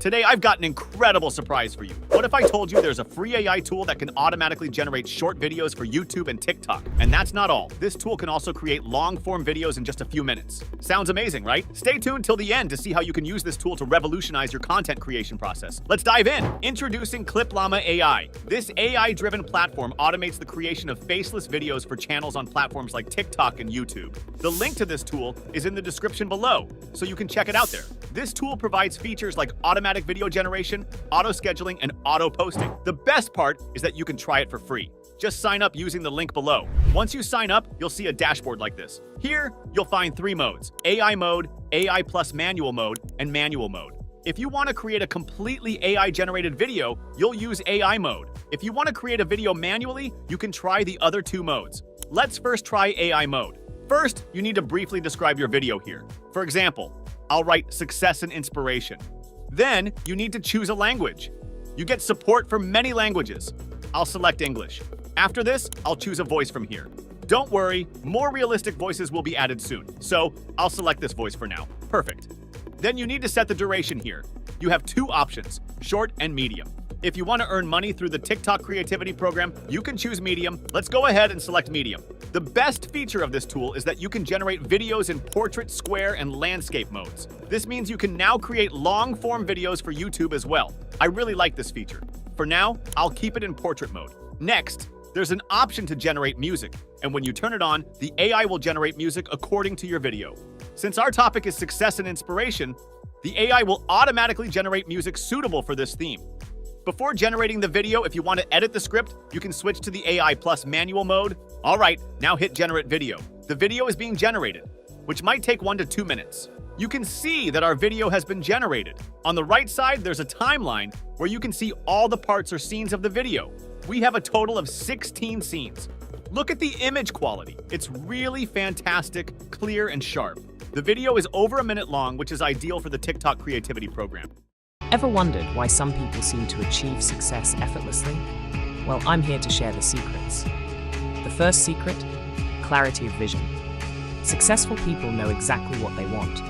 Today, I've got an incredible surprise for you. What if I told you there's a free AI tool that can automatically generate short videos for YouTube and TikTok? And that's not all. This tool can also create long-form videos in just a few minutes. Sounds amazing, right? Stay tuned till the end to see how you can use this tool to revolutionize your content creation process. Let's dive in. Introducing Cliplama AI. This AI-driven platform automates the creation of faceless videos for channels on platforms like TikTok and YouTube. The link to this tool is in the description below, so you can check it out there. This tool provides features like automatic video generation, auto-scheduling, and auto-posting. The best part is that you can try it for free. Just sign up using the link below. Once you sign up, you'll see a dashboard like this. Here, you'll find 3 modes: AI mode, AI plus manual mode, and manual mode. If you want to create a completely AI-generated video, you'll use AI mode. If you want to create a video manually, you can try the other 2 modes. Let's first try AI mode. First, you need to briefly describe your video here. For example, I'll write success and inspiration. Then, you need to choose a language. You get support for many languages. I'll select English. After this, I'll choose a voice from here. Don't worry, more realistic voices will be added soon, so I'll select this voice for now. Perfect. Then you need to set the duration here. You have 2 options, short and medium. If you want to earn money through the TikTok creativity program, you can choose medium. Let's go ahead and select medium. The best feature of this tool is that you can generate videos in portrait, square, and landscape modes. This means you can now create long-form videos for YouTube as well. I really like this feature. For now, I'll keep it in portrait mode. Next, there's an option to generate music, and when you turn it on, the AI will generate music according to your video. Since our topic is success and inspiration, the AI will automatically generate music suitable for this theme. Before generating the video, if you want to edit the script, you can switch to the AI plus manual mode. All right, now hit generate video. The video is being generated, which might take 1 to 2 minutes. You can see that our video has been generated. On the right side, there's a timeline where you can see all the parts or scenes of the video. We have a total of 16 scenes. Look at the image quality. It's really fantastic, clear, and sharp. The video is over a minute long, which is ideal for the TikTok creativity program. Ever wondered why some people seem to achieve success effortlessly? Well, I'm here to share the secrets. The first secret: clarity of vision. Successful people know exactly what they want.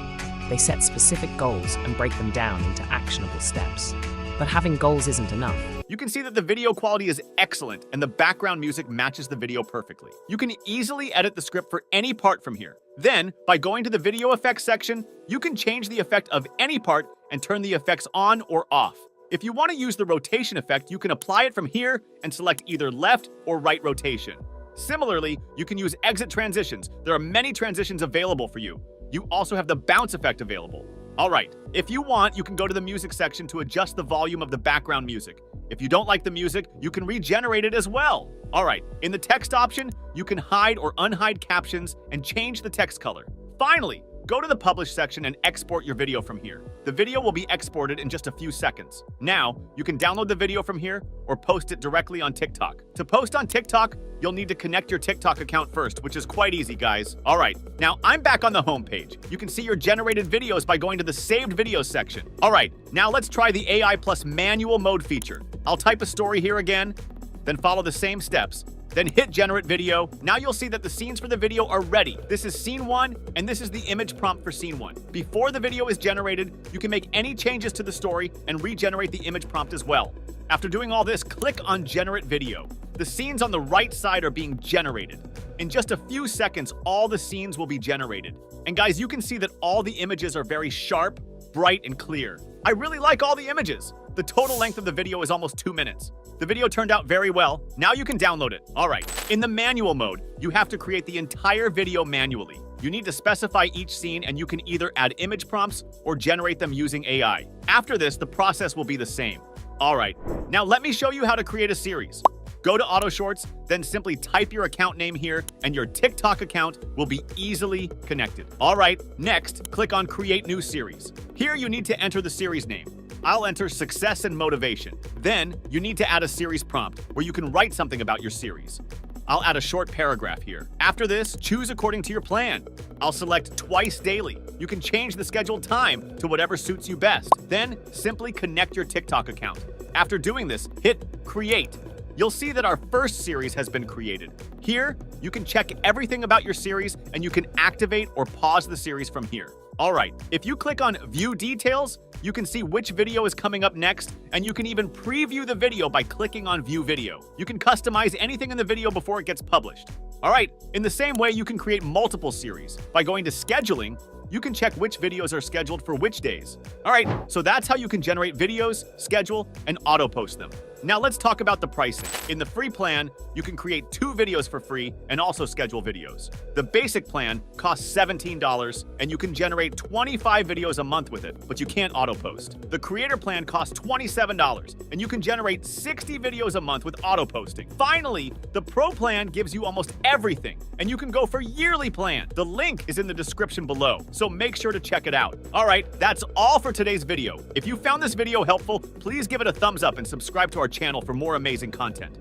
They set specific goals and break them down into actionable steps. But having goals isn't enough. You can see that the video quality is excellent and the background music matches the video perfectly. You can easily edit the script for any part from here. Then, by going to the video effects section, you can change the effect of any part and turn the effects on or off. If you want to use the rotation effect, you can apply it from here and select either left or right rotation. Similarly, you can use exit transitions. There are many transitions available for you. You also have the bounce effect available. Alright, if you want, you can go to the music section to adjust the volume of the background music. If you don't like the music, you can regenerate it as well. Alright, in the text option, you can hide or unhide captions and change the text color. Finally, go to the Publish section and export your video from here. The video will be exported in just a few seconds. Now, you can download the video from here or post it directly on TikTok. To post on TikTok, you'll need to connect your TikTok account first, which is quite easy, guys. All right, now I'm back on the home page. You can see your generated videos by going to the Saved Videos section. All right, now let's try the AI plus manual mode feature. I'll type a story here again, then follow the same steps. Then hit Generate Video. Now you'll see that the scenes for the video are ready. This is Scene 1, and this is the image prompt for Scene 1. Before the video is generated, you can make any changes to the story and regenerate the image prompt as well. After doing all this, click on Generate Video. The scenes on the right side are being generated. In just a few seconds, all the scenes will be generated. And guys, you can see that all the images are very sharp, bright, and clear. I really like all the images. The total length of the video is almost 2 minutes. The video turned out very well. Now you can download it. All right, in the manual mode, you have to create the entire video manually. You need to specify each scene and you can either add image prompts or generate them using AI. After this, the process will be the same. All right, now let me show you how to create a series. Go to Auto Shorts, then simply type your account name here and your TikTok account will be easily connected. All right, next, click on Create New Series. Here you need to enter the series name. I'll enter Success and Motivation. Then, you need to add a series prompt where you can write something about your series. I'll add a short paragraph here. After this, choose according to your plan. I'll select twice daily. You can change the scheduled time to whatever suits you best. Then, simply connect your TikTok account. After doing this, hit Create. You'll see that our first series has been created. Here, you can check everything about your series and you can activate or pause the series from here. All right, if you click on View Details, you can see which video is coming up next, and you can even preview the video by clicking on View Video. You can customize anything in the video before it gets published. All right, in the same way, you can create multiple series. By going to Scheduling, you can check which videos are scheduled for which days. All right, so that's how you can generate videos, schedule, and auto-post them. Now let's talk about the pricing. In the free plan, you can create 2 videos for free and also schedule videos. The basic plan costs $17 and you can generate 25 videos a month with it, but you can't auto-post. The creator plan costs $27 and you can generate 60 videos a month with auto-posting. Finally, the pro plan gives you almost everything and you can go for yearly plan. The link is in the description below, so make sure to check it out. All right, that's all for today's video. If you found this video helpful, please give it a thumbs up and subscribe to our channel for more amazing content.